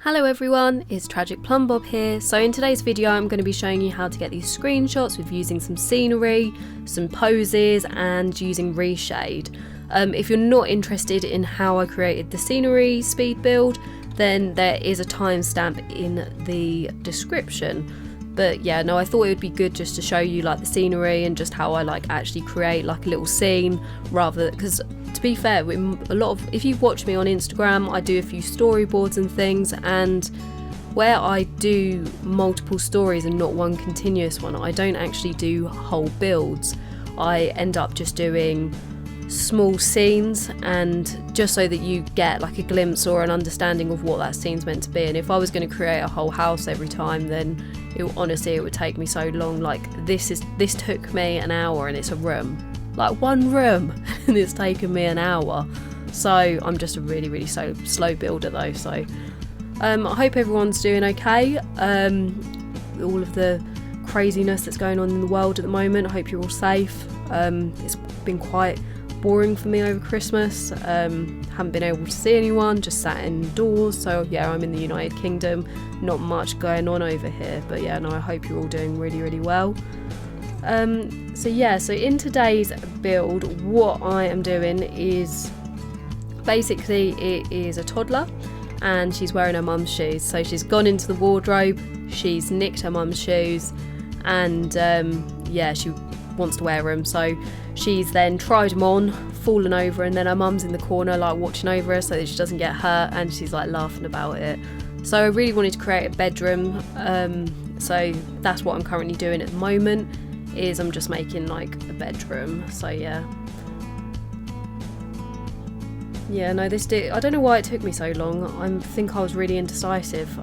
Hello everyone, it's TragicPlumbob here. So in today's video I'm going to be showing you how to get these screenshots with using some scenery, some poses and using reshade. If you're not interested in how I created the scenery speed build, then there is a timestamp in the description. But yeah, no, I thought it would be good just to show you like the scenery and just how I like actually create like a little scene, rather, because to be fair, if you've watched me on Instagram, I do a few storyboards and things, and where I do multiple stories and not one continuous one, I don't actually do whole builds. I end up just doing small scenes, and just so that you get like a glimpse or an understanding of what that scene's meant to be. And if I was going to create a whole house every time, then honestly it would take me so long. Like this took me an hour, and it's a room, like one room, and it's taken me an hour. So I'm just a really slow builder though. So I hope everyone's doing okay. All of the craziness that's going on in the world at the moment, I hope you're all safe. It's been quite boring for me over Christmas. Haven't been able to see anyone, just sat indoors. So yeah, I'm in the United Kingdom, not much going on over here, but yeah, no, I hope you're all doing really well. So in today's build, what I am doing is basically it is a toddler and she's wearing her mum's shoes. So she's gone into the wardrobe, she's nicked her mum's shoes, and she wants to wear them. So she's then tried them on, fallen over, and then her mum's in the corner like watching over her so that she doesn't get hurt, and she's like laughing about it. So I really wanted to create a bedroom, so that's what I'm currently doing at the moment, is I'm just making like a bedroom. So yeah, no, I don't know why it took me so long. I think I was really indecisive.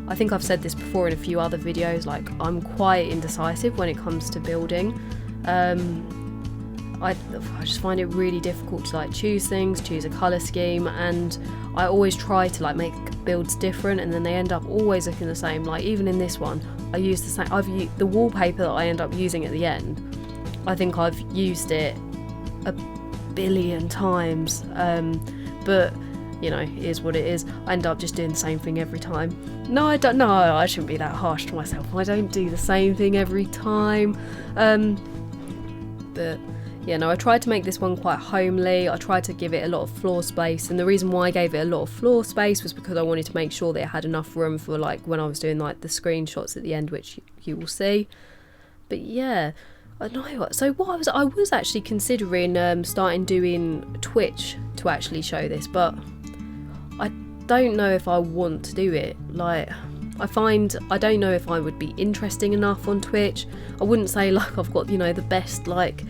I think I've said this before in a few other videos, like I'm quite indecisive when it comes to building. I just find it really difficult to like choose things, choose a colour scheme, and I always try to like make builds different, and then they end up always looking the same. Like even in this one, I use the same. I've used the wallpaper that I end up using at the end. I think I've used it a billion times, but you know, it is what it is. I end up just doing the same thing every time. No, I don't. No, I shouldn't be that harsh to myself. I don't do the same thing every time. But yeah, no, I tried to make this one quite homely. I tried to give it a lot of floor space, and the reason why I gave it a lot of floor space was because I wanted to make sure that it had enough room for like when I was doing like the screenshots at the end, which you will see. But yeah, I know. So what I was actually considering starting doing Twitch to actually show this, but I don't know if I want to do it. Like I don't know if I would be interesting enough on Twitch. I wouldn't say like I've got, you know, the best like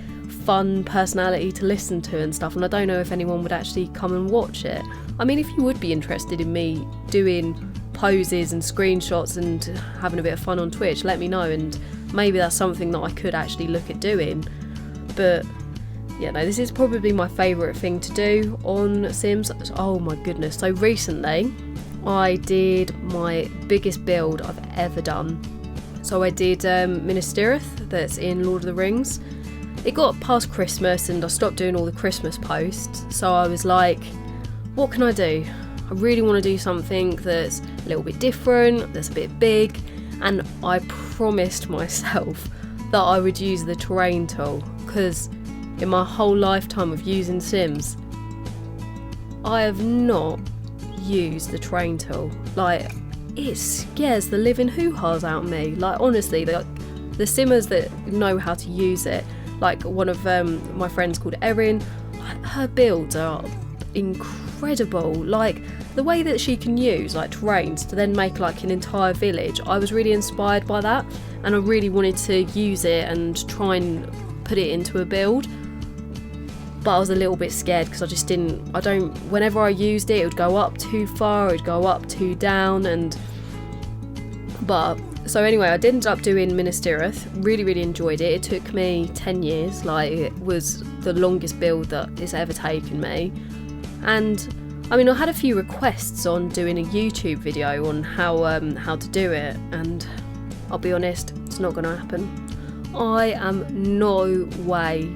fun personality to listen to and stuff, and I don't know if anyone would actually come and watch it. I mean, if you would be interested in me doing poses and screenshots and having a bit of fun on Twitch, let me know, and maybe that's something that I could actually look at doing. But yeah, no, this is probably my favourite thing to do on Sims. Oh my goodness. So recently I did my biggest build I've ever done. So I did Minas Tirith, that's in Lord of the Rings. It got past Christmas and I stopped doing all the Christmas posts, so I was like, what can I do? I really want to do something that's a little bit different, that's a bit big, and I promised myself that I would use the terrain tool, because in my whole lifetime of using Sims, I have not used the terrain tool. Like, it scares the living hoo-ha's out of me. Like honestly, the simmers that know how to use it, like one of my friends called Erin, her builds are incredible. Like the way that she can use like terrains to then make like an entire village, I was really inspired by that, and I really wanted to use it and try and put it into a build. But I was a little bit scared because whenever I used it, it would go up too far, it would go up too down, so anyway, I did end up doing Minas Tirith. Really enjoyed it. It took me 10 years, like it was the longest build that it's ever taken me. And I mean, I had a few requests on doing a YouTube video on how to do it, and I'll be honest, it's not going to happen. I am no way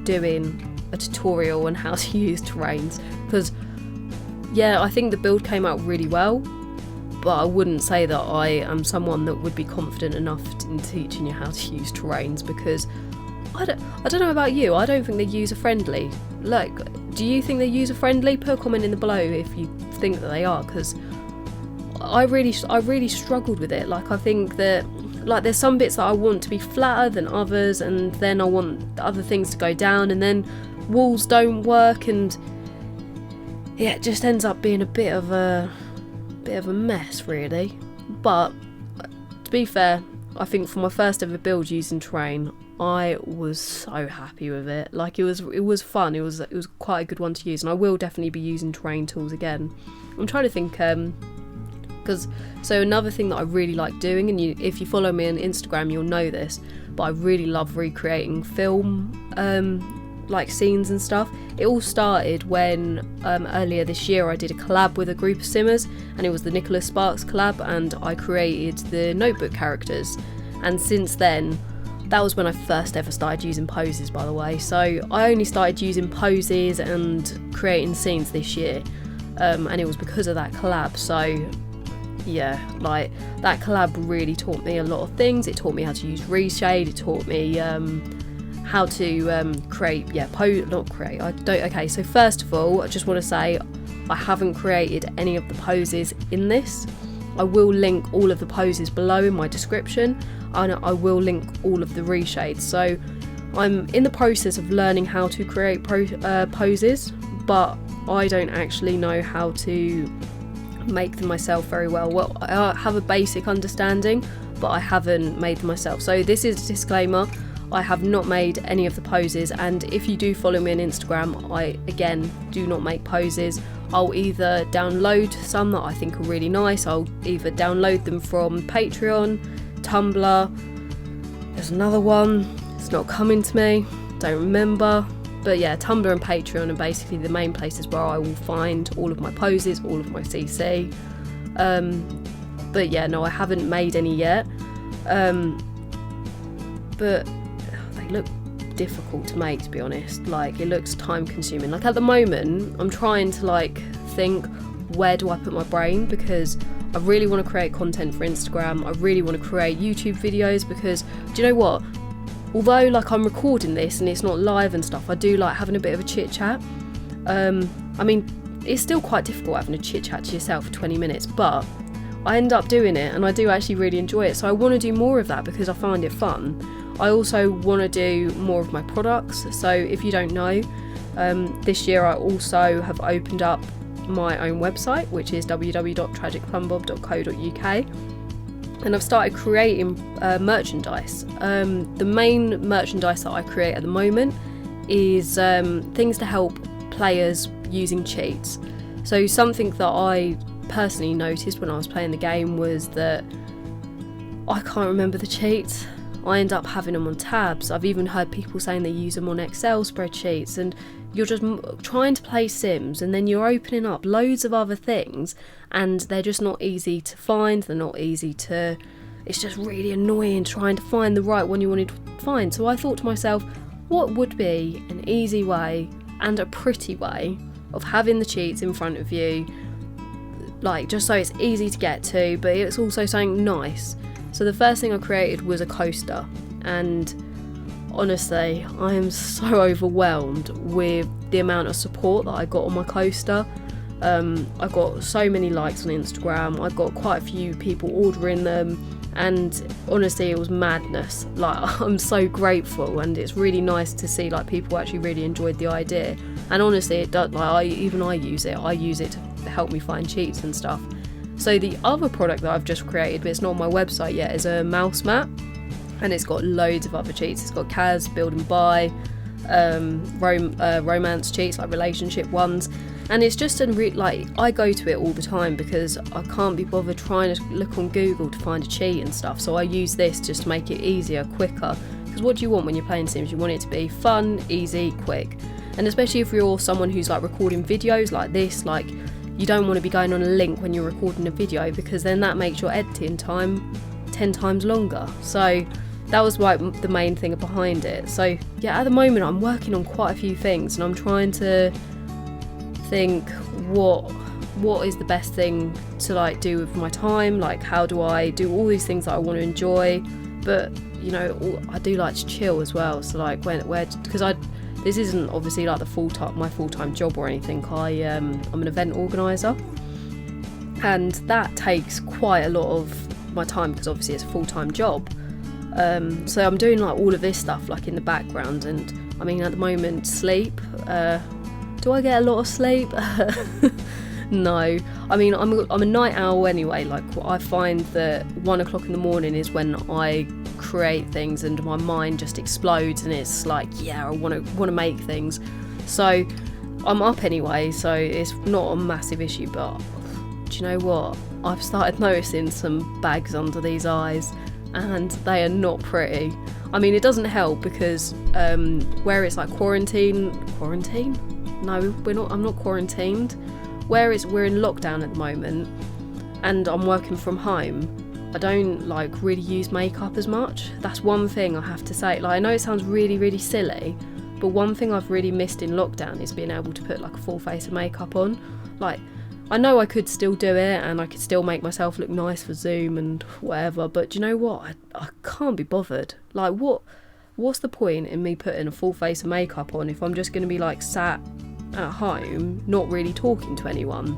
doing a tutorial on how to use terrains. because yeah, I think the build came out really well, but I wouldn't say that I am someone that would be confident enough in teaching you how to use terrains, because I don't know about you, I don't think they're user friendly. Like, do you think they're user friendly? Put a comment in the below if you think that they are, because I really struggled with it. Like, I think that like there's some bits that I want to be flatter than others, and then I want the other things to go down, and then walls don't work, and yeah, it just ends up being a bit of a mess really. But to be fair, I think for my first ever build using terrain, I was so happy with it. Like, it was fun. It was quite a good one to use, and I will definitely be using terrain tools again. I'm trying to think, so another thing that I really like doing, and if you follow me on Instagram you'll know this, but I really love recreating film like scenes and stuff. It all started when earlier this year I did a collab with a group of simmers, and it was the Nicholas Sparks collab, and I created the notebook characters. And since then, that was when I first ever started using poses, by the way. So I only started using poses and creating scenes this year, and it was because of that collab. So yeah, like, that collab really taught me a lot of things. It taught me how to use reshade, it taught me how to create, okay, so first of all, I just want to say I haven't created any of the poses in this. I will link all of the poses below in my description, and I will link all of the reshades. So I'm in the process of learning how to create poses, but I don't actually know how to make them myself very well. Well, I have a basic understanding, but I haven't made them myself. So this is a disclaimer, I have not made any of the poses, and if you do follow me on Instagram, I again do not make poses. I'll either download some that I think are really nice, I'll either download them from Patreon, Tumblr, there's another one, it's not coming to me, don't remember, but yeah, Tumblr and Patreon are basically the main places where I will find all of my poses, all of my CC. But yeah, no, I haven't made any yet, but they look difficult to make, to be honest. Like, it looks time consuming. Like, at the moment I'm trying to like think, where do I put my brain, because I really want to create content for Instagram, I really want to create YouTube videos, because do you know what, although like I'm recording this and it's not live and stuff, I do like having a bit of a chit chat. I mean, it's still quite difficult having a chit chat to yourself for 20 minutes, but I end up doing it and I do actually really enjoy it, so I want to do more of that because I find it fun. I also want to do more of my products, so if you don't know, this year I also have opened up my own website, which is www.TragicPlumbob.co.uk, and I've started creating merchandise. The main merchandise that I create at the moment is things to help players using cheats. So something that I personally noticed when I was playing the game was that I can't remember the cheats. I end up having them on tabs. I've even heard people saying they use them on Excel spreadsheets, and you're just trying to play Sims and then you're opening up loads of other things and they're just not easy to find, they're not easy to, it's just really annoying trying to find the right one you wanted to find. So I thought to myself, what would be an easy way and a pretty way of having the cheats in front of you, like just so it's easy to get to, but it's also something nice. So the first thing I created was a coaster, and honestly, I am so overwhelmed with the amount of support that I got on my coaster. I got so many likes on Instagram, I got quite a few people ordering them, and honestly it was madness. Like, I'm so grateful, and it's really nice to see like people actually really enjoyed the idea. And honestly, it does, like I use it to help me find cheats and stuff. So the other product that I've just created, but it's not on my website yet, is a mouse mat, and it's got loads of other cheats. It's got Kaz, build and buy, romance cheats, like relationship ones, and it's just like, I go to it all the time because I can't be bothered trying to look on Google to find a cheat and stuff, so I use this just to make it easier, quicker, because what do you want when you're playing Sims? You want it to be fun, easy, quick, and especially if you're someone who's like recording videos like this, like you don't want to be going on a link when you're recording a video, because then that makes your editing time 10 times longer. So that was like the main thing behind it. So yeah, at the moment I'm working on quite a few things and I'm trying to think what is the best thing to like do with my time, like how do I do all these things that I want to enjoy, but you know, I do like to chill as well. So like because this isn't obviously like my full-time job or anything. I'm an event organizer, and that takes quite a lot of my time because obviously it's a full-time job. So I'm doing like all of this stuff like in the background, and I mean at the moment sleep, do I get a lot of sleep? No, I mean I'm a night owl anyway. Like I find that 1 o'clock in the morning is when I create things and my mind just explodes, and it's like, yeah, I want to make things. So I'm up anyway, so it's not a massive issue. But do you know what? I've started noticing some bags under these eyes, and they are not pretty. I mean, it doesn't help because where it's like quarantine? No, we're not. I'm not quarantined. We're in lockdown at the moment, and I'm working from home. I don't like really use makeup as much. That's one thing I have to say. Like I know it sounds really, really silly, but one thing I've really missed in lockdown is being able to put like a full face of makeup on. Like I know I could still do it and I could still make myself look nice for Zoom and whatever, but do you know what? I can't be bothered. Like what's the point in me putting a full face of makeup on if I'm just going to be like sat at home not really talking to anyone?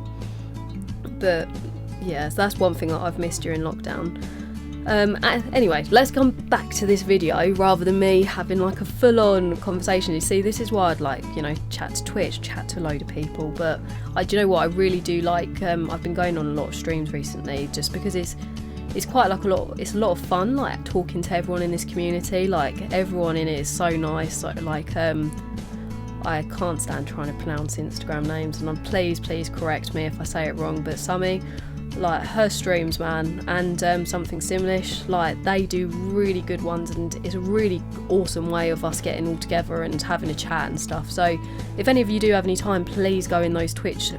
But yeah, so that's one thing that I've missed during lockdown. Anyway, let's come back to this video rather than me having like a full-on conversation. You see, this is why I'd like, you know, chat to Twitch, chat to a load of people. But do you know what? I really do like. I've been going on a lot of streams recently, just because it's quite like it's a lot of fun, like talking to everyone in this community. Like everyone in it is so nice. Like I can't stand trying to pronounce Instagram names, and please correct me if I say it wrong. But Sammy, like her streams, man, and something Simlish, like they do really good ones, and it's a really awesome way of us getting all together and having a chat and stuff. So if any of you do have any time, please go in those Twitch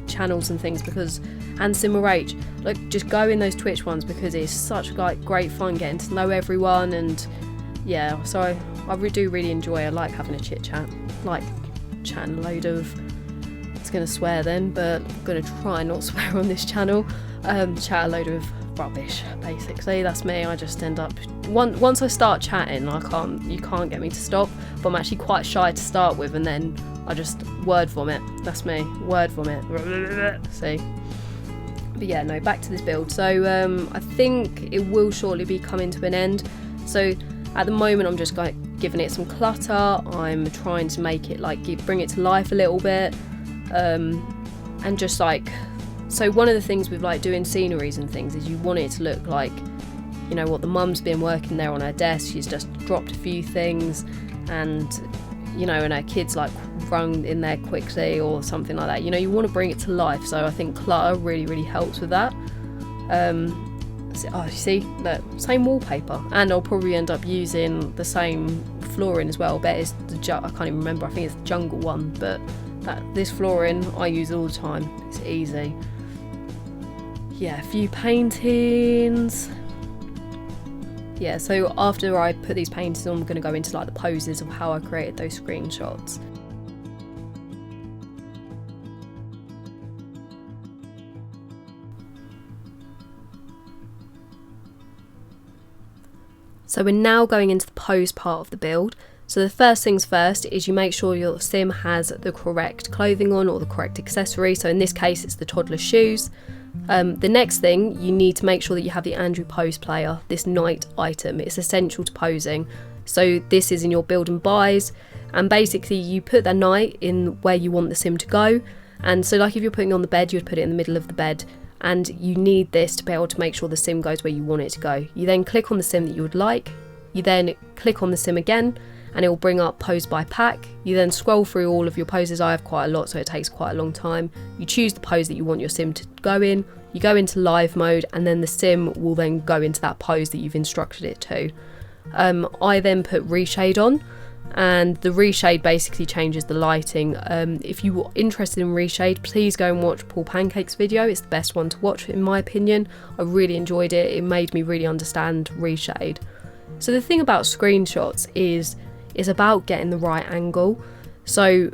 channels and things, and SimmerH, like just go in those Twitch ones because it's such like great fun getting to know everyone. And yeah, so I do really enjoy it. I like having a chit chat, like chatting a load of, going to swear then, but I'm going to try not swear on this channel. Chat a load of rubbish, basically. That's me. I just end up once I start chatting, you can't get me to stop. But I'm actually quite shy to start with, and then I just word vomit. That's me, word vomit. See. But yeah, no, back to this build. So I think it will shortly be coming to an end. So at the moment I'm just giving it some clutter. I'm trying to make it like bring it to life a little bit. And just like, so one of the things with like doing sceneries and things is you want it to look like, you know what, the mum's been working there on her desk, she's just dropped a few things, and you know, and her kids like run in there quickly or something like that. You know, you want to bring it to life. So I think clutter really helps with that. You see, look, same wallpaper, and I'll probably end up using the same flooring as well. I bet it's I can't even remember, I think it's the jungle one, but this flooring I use all the time. It's easy. Yeah, a few paintings. Yeah, so after I put these paintings on, I'm going to go into like the poses of how I created those screenshots. So we're now going into the pose part of the build. So the first things first is you make sure your sim has the correct clothing on or the correct accessory. So in this case it's the toddler shoes. The next thing, you need to make sure that you have the Andrew Pose Player, this night item. It's essential to posing. So this is in your build and buys, and basically you put that night in where you want the sim to go. And so like if you're putting on the bed, you would put it in the middle of the bed, and you need this to be able to make sure the sim goes where you want it to go. You then click on the sim that you would like, you then click on the sim again, and it will bring up pose by pack. You then scroll through all of your poses. I have quite a lot, so it takes quite a long time. You choose the pose that you want your sim to go in, you go into live mode, and then the sim will then go into that pose that you've instructed it to. I then put reshade on, and the reshade basically changes the lighting. If you were interested in reshade, please go and watch Paul Pancake's video. It's the best one to watch in my opinion. I really enjoyed it. It made me really understand reshade. So the thing about screenshots is about getting the right angle. So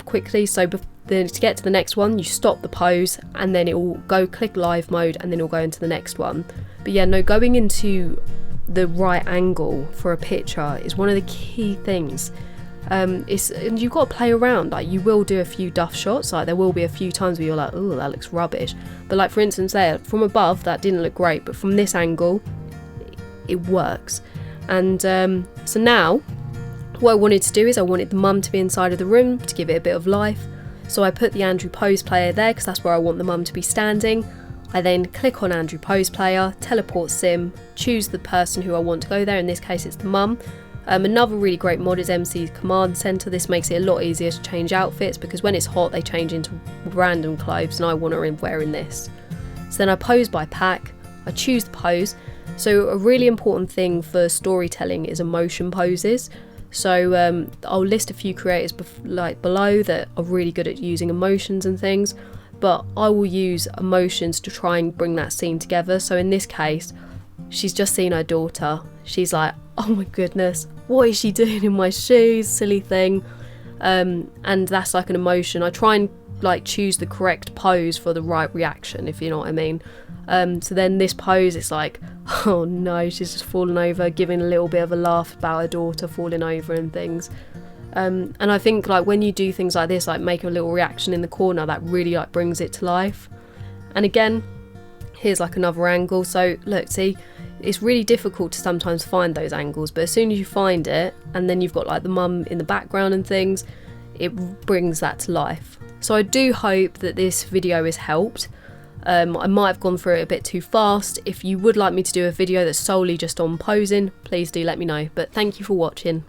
quickly, so then to get to the next one you stop the pose and then it will go click live mode and then it'll go into the next one. But yeah, no, going into the right angle for a picture is one of the key things. And you've got to play around. Like, you will do a few duff shots, like there will be a few times where you're like, oh, that looks rubbish, but like for instance there, from above that didn't look great, but from this angle it works. And so now what I wanted to do is I wanted the mum to be inside of the room to give it a bit of life. So I put the Andrew Pose Player there because that's where I want the mum to be standing. I then click on Andrew Pose Player, teleport sim, choose the person who I want to go there, in this case it's the mum. Another really great mod is MC's Command Center. This makes it a lot easier to change outfits because when it's hot they change into random clothes and I want her wearing this. So then I pose by pack, I choose the pose. So a really important thing for storytelling is emotion poses. So I'll list a few creators below that are really good at using emotions and things, but I will use emotions to try and bring that scene together. So in this case, she's just seen her daughter. She's like, oh my goodness, what is she doing in my shoes? Silly thing. And that's like an emotion. I try and like choose the correct pose for the right reaction, if you know what I mean. So then this pose, it's like, oh no, she's just fallen over, giving a little bit of a laugh about her daughter falling over and things. And I think like when you do things like this, like make a little reaction in the corner, that really like brings it to life. And again, here's like another angle. So look, see, it's really difficult to sometimes find those angles, but as soon as you find it and then you've got like the mum in the background and things, it brings that to life. So I do hope that this video has helped. I might have gone through it a bit too fast. If you would like me to do a video that's solely just on posing, please do let me know. But thank you for watching.